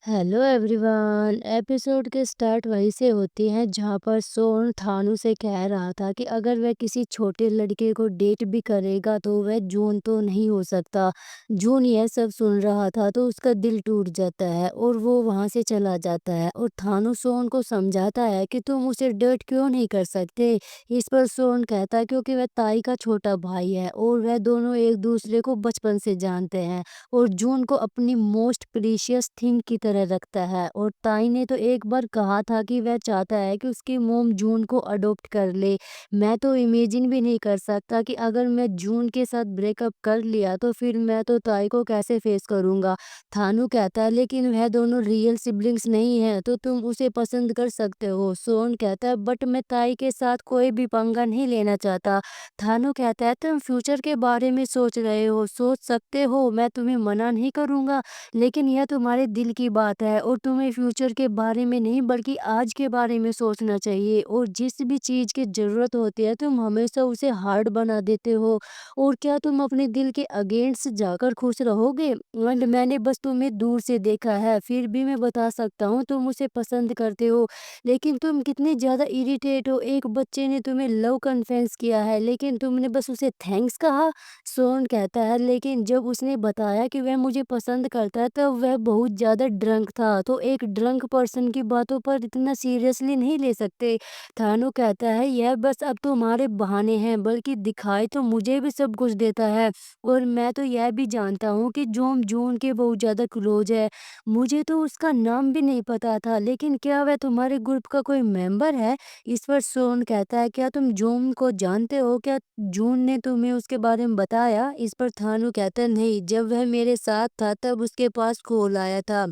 Hello everyone. Episode के start वहीं से होती है जहाँ पर सोन थानू से कह रहा था कि अगर वह किसी छोटे लड़के को डेट भी करेगा तो वह जून तो नहीं हो सकता। जून यह सब सुन रहा था तो उसका दिल टूट जाता है और वो वहाँ से चला जाता है और थानू सोन को समझाता है कि तुम उसे डेट क्यों नहीं कर सकते। इस पर सोन कहता है क्योंकि वह ताई का छोटा भाई है और वह दोनों एक दूसरे को बचपन से जानते हैं और जून को अपनी मोस्ट प्रीशियस थिंग की तरह रखता है। और ताई ने तो एक बार कहा था कि वह चाहता है कि उसकी मोम जून को अडॉप्ट कर ले। मैं तो इमेजिन भी नहीं कर सकता कि अगर मैं जून के साथ ब्रेकअप कर लिया तो फिर मैं तो ताई को कैसे फेस करूंगा। थानू कहता है लेकिन वह दोनों रियल सिबलिंग्स नहीं है तो तुम उसे पसंद कर सकते हो। सोन कहता है बट मैं ताई के साथ कोई भी पंगा नहीं लेना चाहता। थानू कहता है तुम फ्यूचर के बारे में सोच रहे हो, सोच सकते हो, मैं तुम्हें मना नहीं करूंगा, लेकिन यह तुम्हारे दिल की बात है और तुम्हें फ्यूचर के बारे में नहीं बल्कि आज के बारे में सोचना चाहिए। और जिस भी चीज की जरूरत होती है तुम हमेशा उसे हार्ड बना देते हो। और क्या तुम अपने दिल के अगेंस्ट जाकर खुश रहोगे? एंड मैंने बस तुम्हें दूर से देखा है, फिर भी मैं बता सकता हूँ तुम उसे पसंद करते हो। लेकिन तुम कितने ज़्यादा इरिटेट हो, एक बच्चे ने तुम्हें लव कन्फेस किया है लेकिन तुमने बस उसे थैंक्स कहा। सोन कहता है लेकिन जब उसने बताया कि वह मुझे पसंद करता है तब वह बहुत ज़्यादा ड्रंक था, तो एक ड्रंक पर्सन की बातों पर इतना सीरियसली नहीं ले सकते। थानो कहता है यह बस अब तुम्हारे बहाने हैं, बल्कि दिखाई तो मुझे भी सब कुछ देता है। और मैं तो यह भी जानता हूँ कि जोम जून के बहुत ज़्यादा क्लोज है। मुझे तो उसका नाम भी नहीं पता था, लेकिन क्या वह तुम्हारे ग्रुप का कोई मेंबर है? इस पर सोन कहता है क्या तुम जून को जानते हो? क्या जून ने तुम्हें उसके बारे में बताया? इस पर थानू कहता है नहीं, जब वह मेरे साथ था तब उसके पास कॉल आया था।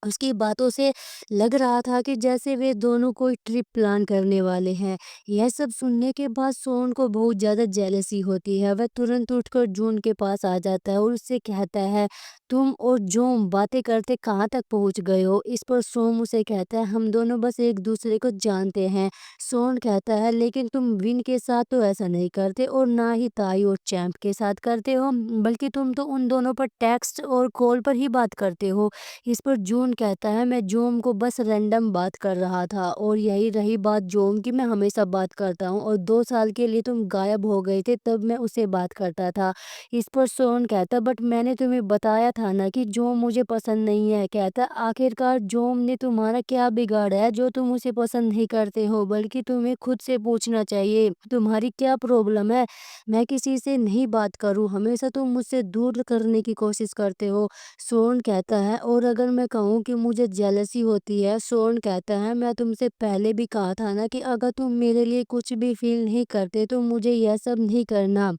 उसकी बातों से लग रहा था कि जैसे वे दोनों कोई ट्रिप प्लान करने वाले हैं। यह सब सुनने के बाद सोन को बहुत ज़्यादा जेलसी होती है। वह तुरंत उठकर जून के पास आ जाता है और उससे कहता है तुम और जोम बातें करते कहाँ तक पहुँच गए हो? इस पर सोम उसे कहता है हम दोनों बस एक दूसरे को जानते हैं। सोन कहता है लेकिन तुम विन के साथ तो ऐसा नहीं करते और ना ही ताई और चैंप के साथ करते हो, बल्कि तुम तो उन दोनों पर टेक्स्ट और कॉल पर ही बात करते हो। इस पर जून कहता है मैं जोम को बस रैंडम बात कर रहा था और यही रही बात जोम की, मैं हमेशा बात करता हूँ और 2 साल के लिए तुम गायब हो गए थे तब मैं उसे बात करता था। इस पर सोन कहता बट मैंने तुम्हें बताया था ना कि जोम मुझे पसंद नहीं है। कहता आखिरकार जोम ने तुम्हारा क्या बिगाड़ा है जो तुम उसे पसंद नहीं करते हो? बल्कि तुम्हें खुद से पूछना चाहिए तुम्हारी क्या प्रॉब्लम है। मैं किसी से नहीं बात करूं, हमेशा तुम मुझसे दूर करने की कोशिश करते हो। सोन कहता है और अगर मैं कहूँ कि मुझे जेलसी होती है? सोन कहता है मैं तुमसे पहले भी कहा था ना कि अगर तुम मेरे लिए कुछ भी फील नहीं करते तो मुझे यह सब नहीं करना।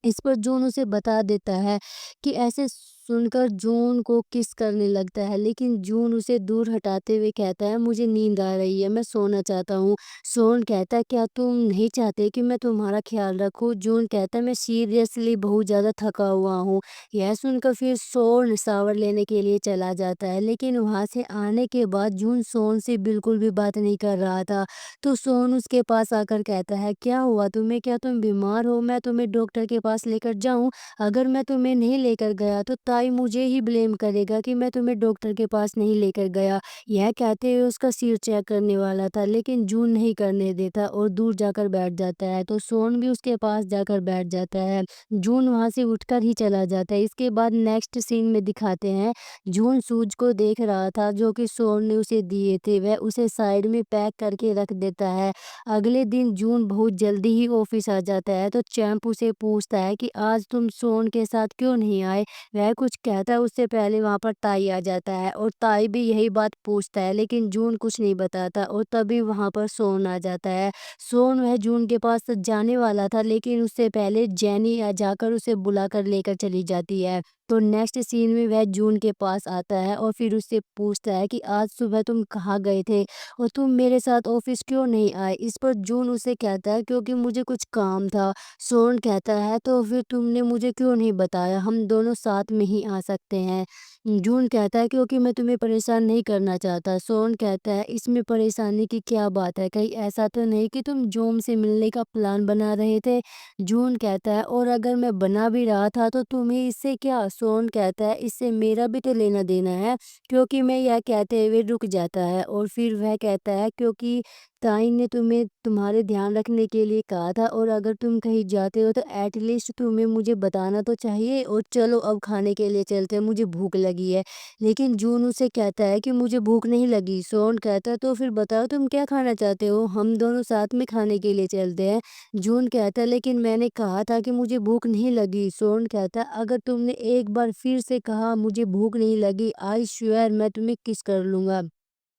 इस पर जून उसे बता देता है कि ऐसे सुनकर जून को किस करने लगता है, लेकिन जून उसे दूर हटाते हुए कहता है मुझे नींद आ रही है, मैं सोना चाहता हूँ। सोन कहता है क्या तुम नहीं चाहते कि मैं तुम्हारा ख्याल रखूं? जून कहता है मैं सीरियसली बहुत ज़्यादा थका हुआ हूँ। यह सुनकर फिर सोन शावर लेने के लिए चला जाता है, लेकिन वहाँ से आने के बाद जून सोन से बिल्कुल भी बात नहीं कर रहा था। तो सोन उसके पास आकर कहता है क्या हुआ तुम्हें, क्या तुम बीमार हो? मैं तुम्हें डॉक्टर के पास लेकर जाऊं? अगर मैं तुम्हें नहीं लेकर गया तो ताई मुझे ही ब्लेम करेगा कि मैं तुम्हें डॉक्टर के पास नहीं लेकर गया। यह कहते हुए उसका सिर चेक करने वाला था, लेकिन जून नहीं करने देता और दूर जाकर बैठ जाता है। तो सोन भी उसके पास जाकर बैठ जाता है। जून वहां से उठकर ही चला जाता है। इसके बाद नेक्स्ट सीन में दिखाते हैं जून शूज को देख रहा था जो कि सोन ने उसे दिए थे, वह उसे साइड में पैक करके रख देता है। अगले दिन जून बहुत जल्दी ही ऑफिस आ जाता है तो चैंप उसे पूछता है कि आज तुम सोन के साथ क्यों नहीं आए? वह कुछ कहता है उससे पहले वहां पर ताई आ जाता है और ताई भी यही बात पूछता है, लेकिन जून कुछ नहीं बताता और तभी वहां पर सोन आ जाता है। सोन वह जून के पास जाने वाला था, लेकिन उससे पहले जेनी आ जाकर उसे बुलाकर लेकर चली जाती है। तो नेक्स्ट सीन में वह जून के पास आता है और फिर उससे पूछता है कि आज सुबह तुम कहाँ गए थे और तुम मेरे साथ ऑफिस क्यों नहीं आए? इस पर जून उसे कहता है क्योंकि मुझे कुछ काम था। सोन कहता है तो फिर तुमने मुझे क्यों नहीं बताया, हम दोनों साथ में ही आ सकते हैं। जून कहता है क्योंकि मैं तुम्हें परेशान नहीं करना चाहता। सोन कहता है इसमें परेशानी की क्या बात है, कहीं ऐसा तो नहीं कि तुम जोम से मिलने का प्लान बना रहे थे? जून कहता है और अगर मैं बना भी रहा था तो तुम्हें इससे क्या? सोन कहता है इससे मेरा भी तो लेना देना है, क्योंकि मैं यह कहते हुए रुक जाता है और फिर वह कहता है क्योंकि ताई ने तुम्हें तुम्हारे ध्यान रखने के लिए कहा था, और अगर तुम कहीं जाते हो तो एटलीस्ट तुम्हें मुझे बताना तो चाहिए, और चलो अब खाने के लिए चलते हैं, मुझे भूख लगी है। लेकिन जून उसे कहता है कि मुझे भूख नहीं लगी। सोन कहता है तो फिर बताओ तुम क्या खाना चाहते हो, हम दोनों साथ में खाने के लिए चलते हैं। जून कहता है लेकिन मैंने कहा था कि मुझे भूख नहीं लगी। सोन कहता है अगर तुमने एक बार फिर से कहा मुझे भूख नहीं लगी, आई श्योर मैं तुम्हें किस कर लूंगा।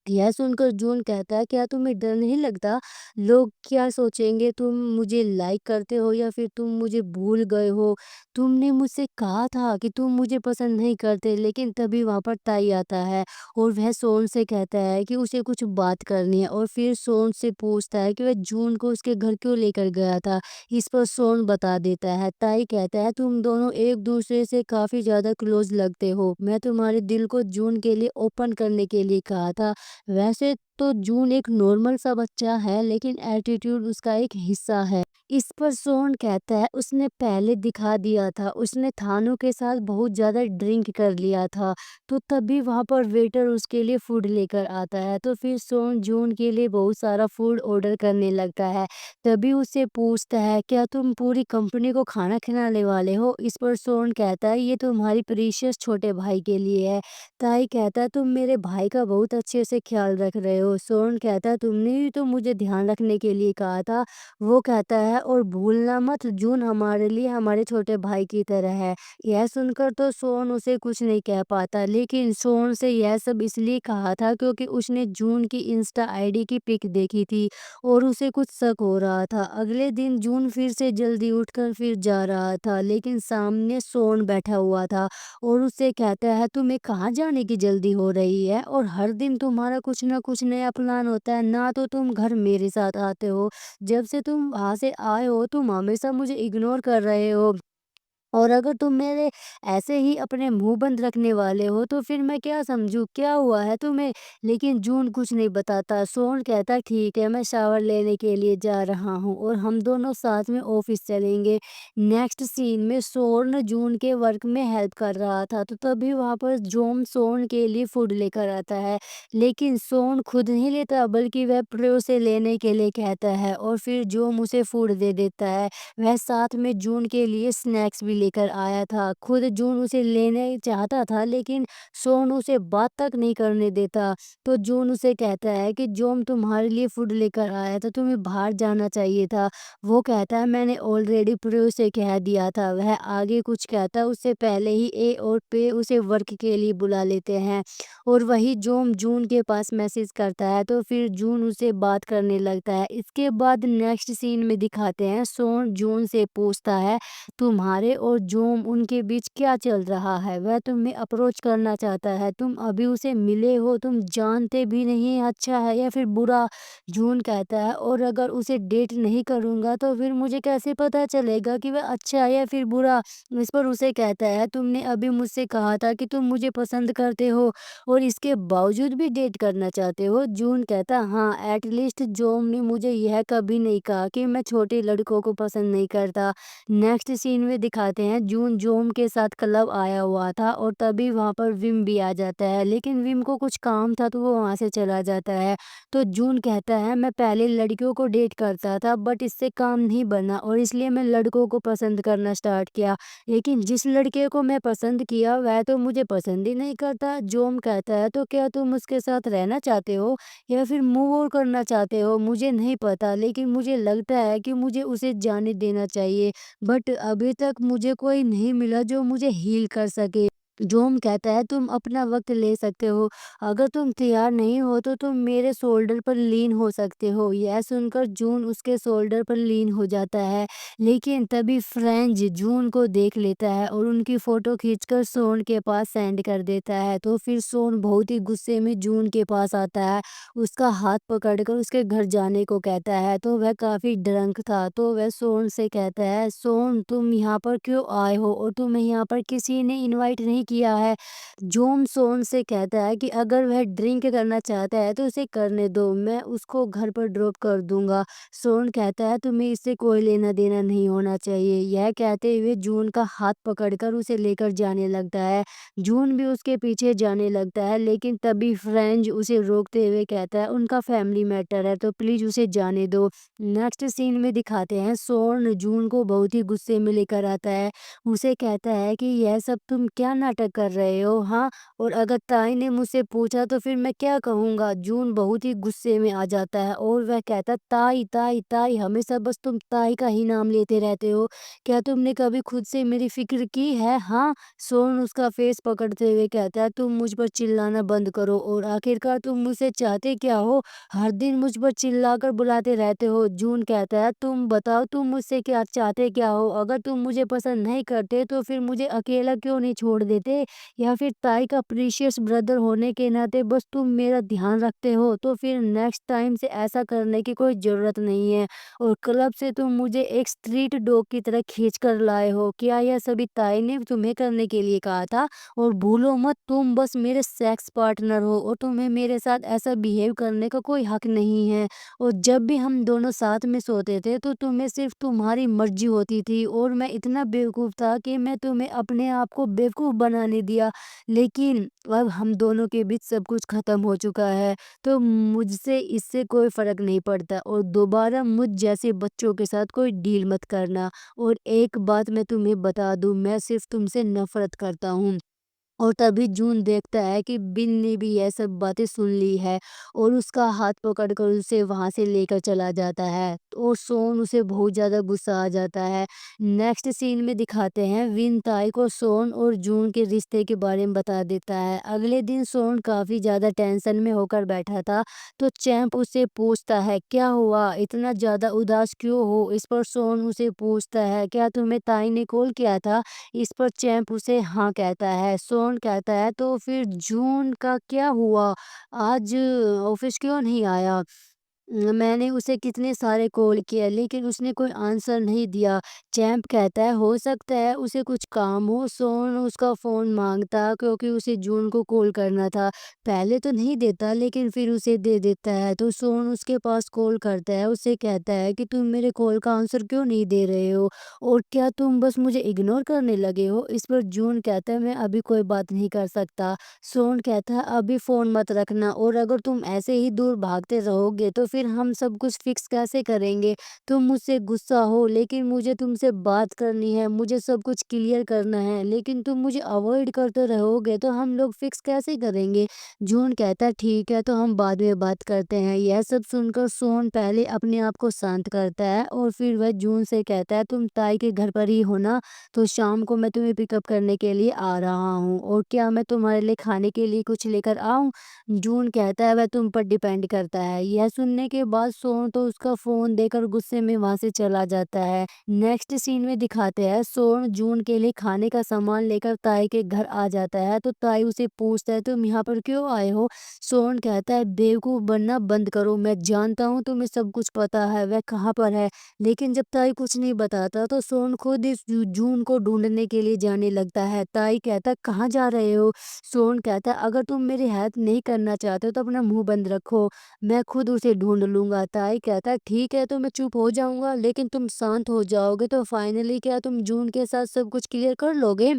यह सुनकर जून कहता है क्या तुम्हें डर नहीं लगता, लोग क्या सोचेंगे, तुम मुझे लाइक करते हो या फिर तुम मुझे भूल गए हो। तुमने मुझसे कहा था कि तुम मुझे पसंद नहीं करते, लेकिन तभी वहाँ पर ताई आता है और वह सोन से कहता है कि उसे कुछ बात करनी है, और फिर सोन से पूछता है कि वह जून को उसके घर क्यों लेकर गया था। इस पर सोन बता देता है। ताई कहता है तुम दोनों एक दूसरे से काफ़ी ज़्यादा क्लोज लगते हो, मैं तुम्हारे दिल को जून के लिए ओपन करने के लिए कहा था। वैसे तो जून एक नॉर्मल सा बच्चा है, लेकिन एटीट्यूड उसका एक हिस्सा है। इस पर सोहन कहता है उसने पहले दिखा दिया था, उसने थानों के साथ बहुत ज़्यादा ड्रिंक कर लिया था, तो तभी वहाँ पर वेटर उसके लिए फूड लेकर आता है। तो फिर सोहन जून के लिए बहुत सारा फूड ऑर्डर करने लगता है। तभी उससे पूछता है क्या तुम पूरी कंपनी को खाना खिलाने वाले हो। इस पर सोहन कहता है ये तुम्हारी प्रीशियस छोटे भाई के लिए है। ताई कहता है तुम मेरे भाई का बहुत अच्छे से ख्याल रख रहे हो। सोहन कहता है तुमने ही तो मुझे ध्यान रखने के लिए कहा था। वो कहता है और भूलना मत जून हमारे लिए हमारे छोटे भाई की तरह है। यह सुनकर तो सोहन उसे कुछ नहीं कह पाता, लेकिन सोहन से यह सब इसलिए कहा था क्योंकि उसने जून की इंस्टा आईडी की पिक देखी थी और उसे कुछ शक हो रहा था। अगले दिन जून फिर से जल्दी उठकर फिर जा रहा था, लेकिन सामने सोहन बैठा हुआ था और उससे कहता है तुम्हें कहाँ जाने की जल्दी हो रही है, और हर दिन तुम्हारा कुछ ना कुछ नया प्लान होता है ना, तो तुम घर मेरे साथ आते हो। जब से तुम वहाँ से आए हो तुम हमेशा मुझे इग्नोर कर रहे हो, और अगर तुम मेरे ऐसे ही अपने मुंह बंद रखने वाले हो तो फिर मैं क्या समझूं, क्या हुआ है तुम्हें। लेकिन जून कुछ नहीं बताता। सोहन कहता ठीक है मैं शावर लेने के लिए जा रहा हूँ और हम दोनों साथ में ऑफिस चलेंगे। नेक्स्ट सीन में सोहन जून के वर्क में हेल्प कर रहा था, तो तभी वहाँ पर जोम सोहन के लिए फूड लेकर आता है, लेकिन सोहन खुद नहीं लेता बल्कि वह प्रियो से लेने के लिए कहता है और फिर जोम उसे फूड दे देता है। वह साथ में जून के लिए स्नैक्स भी लेकर आया था। खुद जून उसे लेने चाहता था, लेकिन सोन उसे बात तक नहीं करने देता। तो जून उसे कहता है कि जोम तुम्हारे लिए फूड लेकर आया था, तुम्हें बाहर जाना चाहिए था। वो कहता है मैंने ऑलरेडी प्रियो से कह दिया था। वह आगे कुछ कहता है उससे पहले ही ए और पे उसे वर्क के लिए बुला लेते हैं, और वही जोम जून के पास मैसेज करता है, तो फिर जून उसे बात करने लगता है। इसके बाद नेक्स्ट सीन में दिखाते हैं सोन जून से पूछता है तुम्हारे और जोम उनके बीच क्या चल रहा है, वह तुम्हें अप्रोच करना चाहता है, तुम अभी उसे मिले हो, तुम जानते भी नहीं अच्छा है या फिर बुरा। जून कहता है और अगर उसे डेट नहीं करूंगा तो फिर मुझे कैसे पता चलेगा कि वह अच्छा है या फिर बुरा। इस पर उसे कहता है तुमने अभी मुझसे कहा था कि तुम मुझे पसंद करते हो और इसके बावजूद भी डेट करना चाहते हो। जून कहता हाँ एटलीस्ट जोम ने मुझे यह कभी नहीं कहा कि मैं छोटे लड़कों को पसंद नहीं करता। नेक्स्ट सीन में दिखाते हैं जून जोम के साथ क्लब आया हुआ था और तभी वहाँ पर विम भी आ जाता है, लेकिन विम को कुछ काम था तो वो वहाँ से चला जाता है। तो जून कहता है मैं पहले लड़कियों को डेट करता था बट इससे काम नहीं बना और इसलिए मैं लड़कों को पसंद करना स्टार्ट किया, लेकिन जिस लड़के को मैं पसंद किया वह तो मुझे पसंद ही नहीं करता। जोम कहता है तो क्या तुम उसके साथ रहना चाहते हो या फिर मूव ऑन करना चाहते हो, मुझे नहीं पता, लेकिन मुझे लगता है कि मुझे उसे जाने देना चाहिए, बट अभी तक मुझे कोई नहीं मिला जो मुझे हील कर सके। जोम कहता है तुम अपना वक्त ले सकते हो, अगर तुम तैयार नहीं हो तो तुम मेरे शोल्डर पर लीन हो सकते हो। यह सुनकर जून उसके शोल्डर पर लीन हो जाता है, लेकिन तभी फ्रेंज जून को देख लेता है और उनकी फोटो खींचकर सोन के पास सेंड कर देता है। तो फिर सोन बहुत ही गुस्से में जून के पास आता है, उसका हाथ पकड़कर उसके घर जाने को कहता है। तो वह काफी ड्रंक था, तो वह सोन से कहता है सोन तुम यहाँ पर क्यों आए हो और तुम्हें यहाँ पर किसी ने इनवाइट नहीं किया है। जून सोन से कहता है कि अगर वह ड्रिंक करना चाहता है तो उसे करने दो, मैं उसको घर पर ड्रॉप कर दूंगा। सोन कहता है तुम्हें इससे कोई लेना देना नहीं होना चाहिए। यह कहते हुए जून का हाथ पकड़कर उसे लेकर जाने लगता है। जून भी उसके पीछे जाने लगता है, लेकिन तभी फ्रेंज उसे रोकते हुए कहता है उनका फैमिली मैटर है तो प्लीज उसे जाने दो। नेक्स्ट सीन में दिखाते हैं सोन जून को बहुत ही गुस्से में लेकर आता है। उसे कहता है कि यह सब तुम क्या नाटक कर रहे हो, हाँ? और अगर ताई ने मुझसे पूछा तो फिर मैं क्या कहूँगा? जून बहुत ही गुस्से में आ जाता है और वह कहता है ताई ताई ताई, हमेशा बस तुम ताई का ही नाम लेते रहते हो। क्या तुमने कभी खुद से मेरी फिक्र की है, हाँ? सोन उसका फेस पकड़ते हुए कहता है तुम मुझ पर चिल्लाना बंद करो और आखिरकार तुम मुझसे चाहते क्या हो? हर दिन मुझ पर चिल्लाकर बुलाते रहते हो। जून कहता है तुम बताओ तुम मुझसे क्या चाहते क्या हो? अगर तुम मुझे पसंद नहीं करते तो फिर मुझे अकेला क्यों नहीं छोड़ देते? या फिर ताई का प्रीशियस ब्रदर होने के नाते बस तुम मेरा ध्यान रखते हो तो फिर नेक्स्ट टाइम से ऐसा करने की कोई ज़रूरत नहीं है। और क्लब से तुम मुझे एक स्ट्रीट डॉग की तरह खींच कर लाए हो। क्या यह सभी ताई ने तुम्हें करने के लिए कहा था? और भूलो मत तुम बस मेरे सेक्स पार्टनर हो और तुम्हें मेरे साथ ऐसा बिहेव करने का कोई हक नहीं है। और जब भी हम दोनों साथ में सोते थे तो तुम्हें सिर्फ तुम्हारी मर्जी होती थी और मैं इतना बेवकूफ़ था कि मैं तुम्हें अपने आप को बेवकूफ़ बनाने दिया। लेकिन अब हम दोनों के बीच सब कुछ ख़त्म हो चुका है, तो मुझसे इससे कोई फ़र्क नहीं पड़ता और दोबारा मुझ जैसे बच्चों के साथ कोई डील मत करना। और एक बात मैं तुम्हें बता दूँ, मैं सिर्फ तुमसे नफ़रत करता हूँ। और तभी जून देखता है कि बिन ने भी यह सब बातें सुन ली है और उसका हाथ पकड़कर उसे वहां से लेकर चला जाता है और सोन उसे बहुत ज़्यादा गुस्सा आ जाता है। नेक्स्ट सीन में दिखाते हैं विन ताई को सोन और जून के रिश्ते के बारे में बता देता है। अगले दिन सोन काफ़ी ज़्यादा टेंशन में होकर बैठा था तो चैंप उससे पूछता है क्या हुआ, इतना ज़्यादा उदास क्यों हो? इस पर सोन उसे पूछता है क्या तुम्हें ताई ने कॉल किया था? इस पर चैंप उसे हाँ कहता है। सोन कहता है तो फिर जून का क्या हुआ? आज ऑफिस क्यों नहीं आया? मैंने उसे कितने सारे कॉल किए लेकिन उसने कोई आंसर नहीं दिया। चैंप कहता है हो सकता है उसे कुछ काम हो। सोन उसका फ़ोन मांगता क्योंकि उसे जून को कॉल करना था। पहले तो नहीं देता लेकिन फिर उसे दे देता है तो सोन उसके पास कॉल करता है। उसे कहता है कि तुम मेरे कॉल का आंसर क्यों नहीं दे रहे हो और क्या तुम बस मुझे इग्नोर करने लगे हो? इस पर जून कहता है मैं अभी कोई बात नहीं कर सकता। सोन कहता है अभी फ़ोन मत रखना और अगर तुम ऐसे ही दूर भागते रहोगे तो फिर हम सब कुछ फिक्स कैसे करेंगे? तुम मुझसे गुस्सा हो लेकिन मुझे तुमसे बात करनी है, मुझे सब कुछ क्लियर करना है, लेकिन तुम मुझे अवॉइड करते रहोगे तो हम लोग फिक्स कैसे करेंगे? जून कहता है ठीक है तो हम बाद में बात करते हैं। यह सब सुनकर सोन पहले अपने आप को शांत करता है और फिर वह जून से कहता है तुम ताई के घर पर ही हो ना? तो शाम को मैं तुम्हें पिकअप करने के लिए आ रहा हूँ और क्या मैं तुम्हारे लिए खाने के लिए कुछ लेकर आऊँ? जून कहता है वह तुम पर डिपेंड करता है। यह सुनने के बाद सोन तो उसका फ़ोन देकर गुस्से में वहाँ से चला जाता है। नेक्स्ट सीन में दिखाते हैं सोन जून के लिए खाने का सामान लेकर ताई के घर आ जाता है तो ताई उसे पूछता है तुम यहाँ पर क्यों आए हो? सोन कहता है बेवकूफ़ बनना बंद करो, मैं जानता हूँ तुम्हें सब कुछ पता है वह कहाँ पर है। लेकिन जब ताई कुछ नहीं बताता तो सोन खुद इस जून को ढूंढने के लिए जाने लगता है। ताई कहता है कहाँ जा रहे हो? सोन कहता है अगर तुम मेरी हेल्प नहीं करना चाहते हो तो अपना मुंह बंद रखो, मैं खुद उसे ढूंढ लूंगा। ताई कहता है ठीक है तो मैं चुप हो जाऊंगा लेकिन तुम शांत हो जाओगे तो फाइनली क्या तुम जून के साथ सब कुछ क्लियर कर लोगे?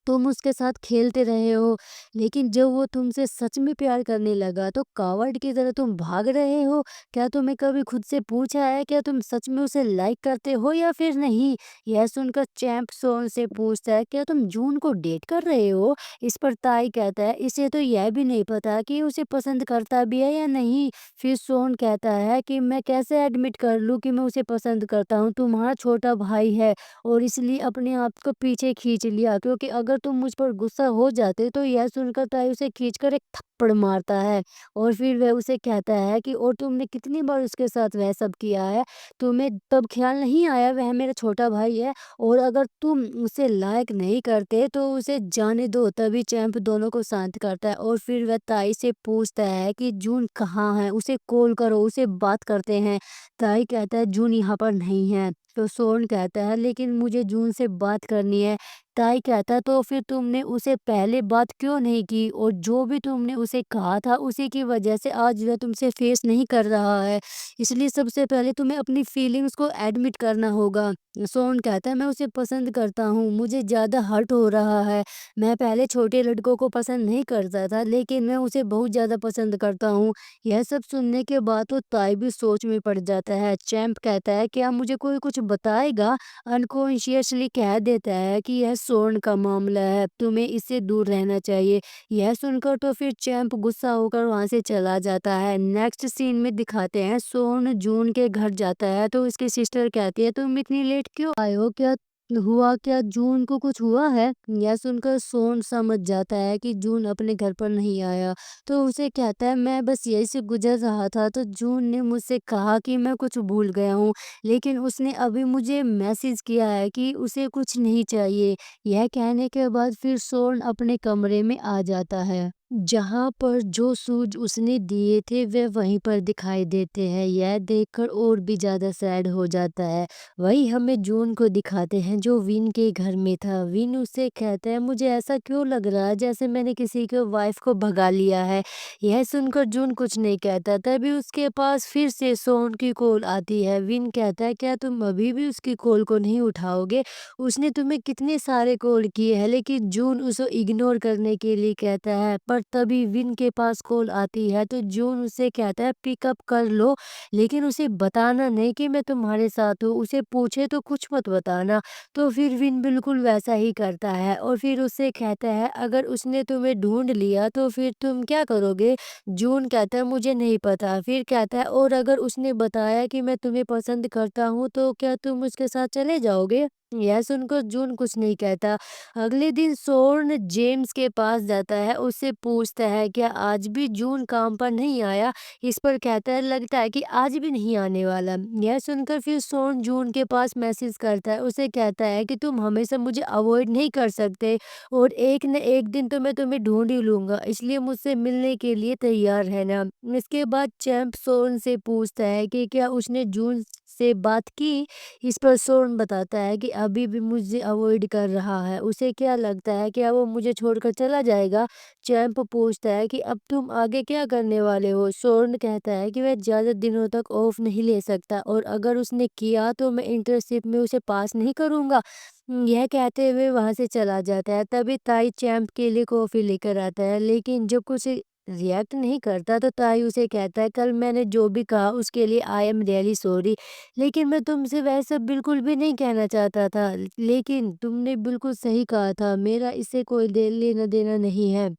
तुम उसके साथ खेलते रहे हो, लेकिन जब वो तुमसे सच में प्यार करने लगा तो कावर्ड की तरह तुम भाग रहे हो। क्या तुम्हें कभी खुद से पूछा है क्या तुम सच में उसे लाइक करते हो या फिर नहीं? यह सुनकर चैंप सोन से पूछता है क्या तुम जून को डेट कर रहे हो? इस पर ताई कहता है इसे तो यह भी नहीं पता कि उसे पसंद करता भी है या नहीं। फिर सोन कहता है कि मैं कैसे एडमिट कर लूँ कि मैं उसे पसंद करता हूँ, तुम्हारा छोटा भाई है और इसलिए अपने आप को पीछे खींच लिया क्योंकि अगर तुम मुझ पर गुस्सा हो जाते तो यह सुनकर ताई उसे खींचकर एक थप्पड़ मारता है और फिर वह उसे कहता है कि और तुमने कितनी बार उसके साथ वह सब किया है, तुम्हें तब ख्याल नहीं आया वह मेरा छोटा भाई है और अगर तुम उसे लायक नहीं करते तो उसे जाने दो। तभी चैंप दोनों को शांत करता है और फिर वह ताई से पूछता है कि जून कहाँ है, उसे कॉल करो, उसे बात करते हैं। ताई कहता है जून यहाँ पर नहीं है तो सोन कहता है लेकिन मुझे जून से बात करनी है। ताई कहता है तो फिर तुमने उसे पहले बात क्यों नहीं की, और जो भी तुमने उसे कहा था उसी की वजह से आज वह तुमसे फेस नहीं कर रहा है। इसलिए सबसे पहले तुम्हें अपनी फीलिंग्स को एडमिट करना होगा। सोन कहता है मैं उसे पसंद करता हूँ, मुझे ज़्यादा हर्ट हो रहा है। मैं पहले छोटे लड़कों को पसंद नहीं करता था, लेकिन मैं उसे बहुत ज़्यादा पसंद करता हूँ। यह सब सुनने के बाद तो ताई भी सोच में पड़ जाता है। चैंप कहता है क्या मुझे कोई कुछ बताएगा? अनकॉन्शियसली कह देता है कि यह सोन का मामला है, तुम्हें इससे दूर रहना चाहिए। यह सुनकर तो फिर चैंप गुस्सा होकर वहां से चला जाता है। नेक्स्ट सीन में दिखाते हैं सोन जून के घर जाता है तो उसकी सिस्टर कहती है तुम इतनी लेट क्यों आए हो, क्या हुआ, क्या जून को कुछ हुआ है? यह सुनकर सोन समझ जाता है कि जून अपने घर पर नहीं आया, तो उसे कहता है मैं बस यहीं से गुजर रहा था तो जून ने मुझसे कहा कि मैं कुछ भूल गया हूँ, लेकिन उसने अभी मुझे मैसेज किया है कि उसे कुछ नहीं चाहिए। यह कहने के बाद फिर सोन अपने कमरे में आ जाता है, जहाँ पर जो शूज उसने दिए थे वे वहीं पर दिखाई देते हैं। यह देखकर और भी ज़्यादा सैड हो जाता है। वही हमें जून को दिखाते हैं जो विन के घर में था। विन उससे कहता है मुझे ऐसा क्यों लग रहा है जैसे मैंने किसी के वाइफ को भगा लिया है। यह सुनकर जून कुछ नहीं कहता, तभी उसके पास फिर से सोन की कॉल आती है। विन कहता है क्या तुम अभी भी उसकी कॉल को नहीं उठाओगे? उसने तुम्हें कितने सारे कॉल किए हैं, लेकिन जून उसे इग्नोर करने के लिए कहता है। पर तभी विन के पास कॉल आती है तो जून उसे कहता है पिकअप कर लो, लेकिन उसे बताना नहीं कि मैं तुम्हारे साथ हूँ, उसे पूछे तो कुछ मत बताना। तो फिर विन बिल्कुल वैसा ही करता है और फिर उससे कहता है अगर उसने तुम्हें ढूंढ लिया तो फिर तुम क्या करोगे? जून कहता है मुझे नहीं पता। फिर कहता है और अगर उसने बताया कि मैं तुम्हें पसंद करता हूँ तो क्या तुम उसके साथ चले जाओगे? यह सुनकर जून कुछ नहीं कहता। अगले दिन सोर्न जेम्स के पास जाता है, उससे पूछता है क्या आज भी जून काम पर नहीं आया? इस पर कहता है लगता है कि आज भी नहीं आने वाला। यह सुनकर फिर सोर्न जून के पास मैसेज करता है, उसे कहता है कि तुम हमेशा मुझे अवॉइड नहीं कर सकते और एक न एक दिन तो मैं तुम्हें ढूंढ ही लूंगा, इसलिए मुझसे मिलने के लिए तैयार है ना? इसके बाद चैंप सोर्न से पूछता है कि क्या उसने जून से बात की। इस पर सोर्न बताता है कि अभी भी मुझे अवॉइड कर रहा है, उसे क्या लगता है क्या वो मुझे छोड़कर चला जाएगा? चैंप पूछता है कि अब तुम आगे क्या करने वाले हो? सोर्न कहता है कि वह ज़्यादा दिनों तक ऑफ नहीं ले सकता और अगर उसने किया तो मैं इंटर्नशिप में उसे पास नहीं करूंगा। यह कहते हुए वहां से चला जाता है। तभी ताई चैंप के लिए कॉफी लेकर आता है, लेकिन जब कुछ रिएक्ट नहीं करता तो ताई उसे कहता है कल मैंने जो भी कहा उसके लिए आई एम रियली सॉरी, लेकिन मैं तुमसे वह सब बिल्कुल भी नहीं कहना चाहता था, लेकिन तुमने बिल्कुल सही कहा था, मेरा इससे कोई दे लेना देना नहीं है।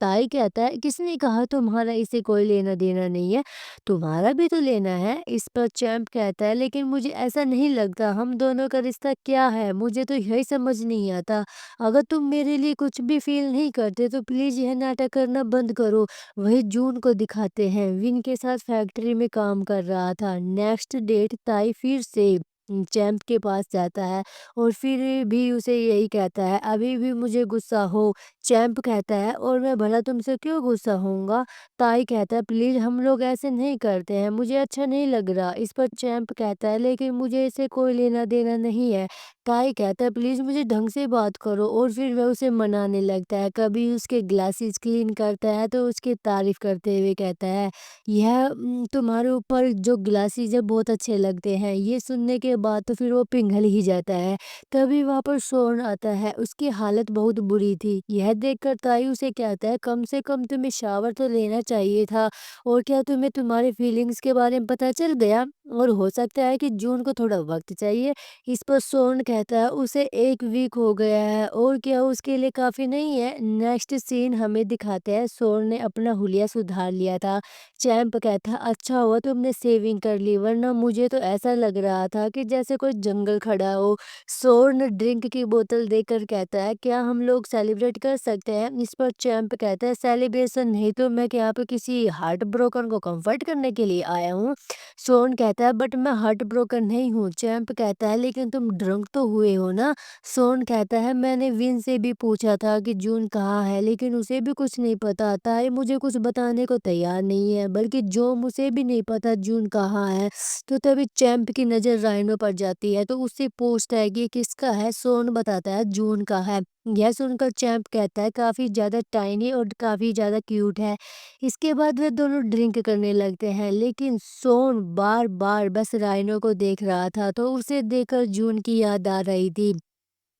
ताई कहता है किसने कहा तुम्हारा इसे कोई लेना देना नहीं है, तुम्हारा भी तो लेना है। इस पर चैंप कहता है लेकिन मुझे ऐसा नहीं लगता, हम दोनों का रिश्ता क्या है मुझे तो यही समझ नहीं आता। अगर तुम मेरे लिए कुछ भी फील नहीं करते तो प्लीज यह नाटक करना बंद करो। वही जून को दिखाते हैं, विन के साथ फैक्ट्री में काम कर रहा था। नेक्स्ट डेट ताई फिर से चैंप के पास जाता है और फिर भी उसे यही कहता है अभी भी मुझे गुस्सा हो। चैंप कहता है और मैं भला तुमसे क्यों गुस्सा होऊंगा? ताई कहता है प्लीज हम लोग ऐसे नहीं करते हैं, मुझे अच्छा नहीं लग रहा। इस पर चैंप कहता है लेकिन मुझे इसे कोई लेना देना नहीं है। ताई कहता है प्लीज मुझे ढंग से बात करो और फिर वह उसे मनाने लगता है। कभी उसके ग्लासेस क्लीन करता है तो उसकी तारीफ करते हुए कहता है यह तुम्हारे ऊपर जो ग्लासेस है बहुत अच्छे लगते हैं। ये सुनने के बाद तो फिर वो पिघल ही जाता है। तभी वहाँ पर सोर्न आता है, उसकी हालत बहुत बुरी थी। यह देखकर ताई उसे कहता है कम से कम तुम्हें शावर तो लेना चाहिए था, और क्या तुम्हें तुम्हारे फीलिंग्स के बारे में पता चल गया? और हो सकता है कि जून को थोड़ा वक्त चाहिए। इस पर सोर्न कहता है उसे 1 वीक हो गया है और क्या उसके लिए काफी नहीं है? नेक्स्ट सीन हमें दिखाते हैं सोर्न ने अपना हुलिया सुधार लिया था। चैंप कहता है अच्छा हुआ तुमने सेविंग कर ली, वरना मुझे तो ऐसा लग रहा था कि जैसे कोई जंगल खड़ा हो। सोर्न ड्रिंक की बोतल देकर कहता है क्या हम लोग सेलिब्रेट कर सकते हैं? इस पर चैंप कहता है सेलिब्रेशन नहीं तो मैं क्या यहाँ पे किसी हार्ट ब्रोकन को कंफर्ट करने के लिए आया हूँ। सोर्न कहता कहता है बट मैं हार्ट ब्रोकन नहीं हूँ। चैंप कहता है लेकिन तुम ड्रंक तो हुए हो ना। सोन कहता है मैंने विन से भी पूछा था कि जून कहाँ है लेकिन उसे भी कुछ नहीं पता। ताई मुझे कुछ बताने को तैयार नहीं है बल्कि जो मुझे भी नहीं पता जून कहाँ है। तो तभी चैंप की नज़र राइनो पर जाती है तो उससे पूछता है कि ये किसका है। सोन बताता है जून का है। यह सुनकर चैंप कहता है काफ़ी ज़्यादा टाइनी और काफ़ी ज़्यादा क्यूट है। इसके बाद वे दोनों ड्रिंक करने लगते हैं लेकिन सोन बार बार बस राइनो को देख रहा था तो उसे देखकर जून की याद आ रही थी।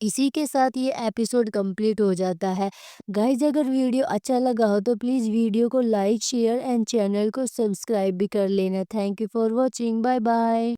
इसी के साथ ये एपिसोड कंप्लीट हो जाता है। गाइज अगर वीडियो अच्छा लगा हो तो प्लीज़ वीडियो को लाइक शेयर एंड चैनल को सब्सक्राइब भी कर लेना। Thank you for watching. Bye bye.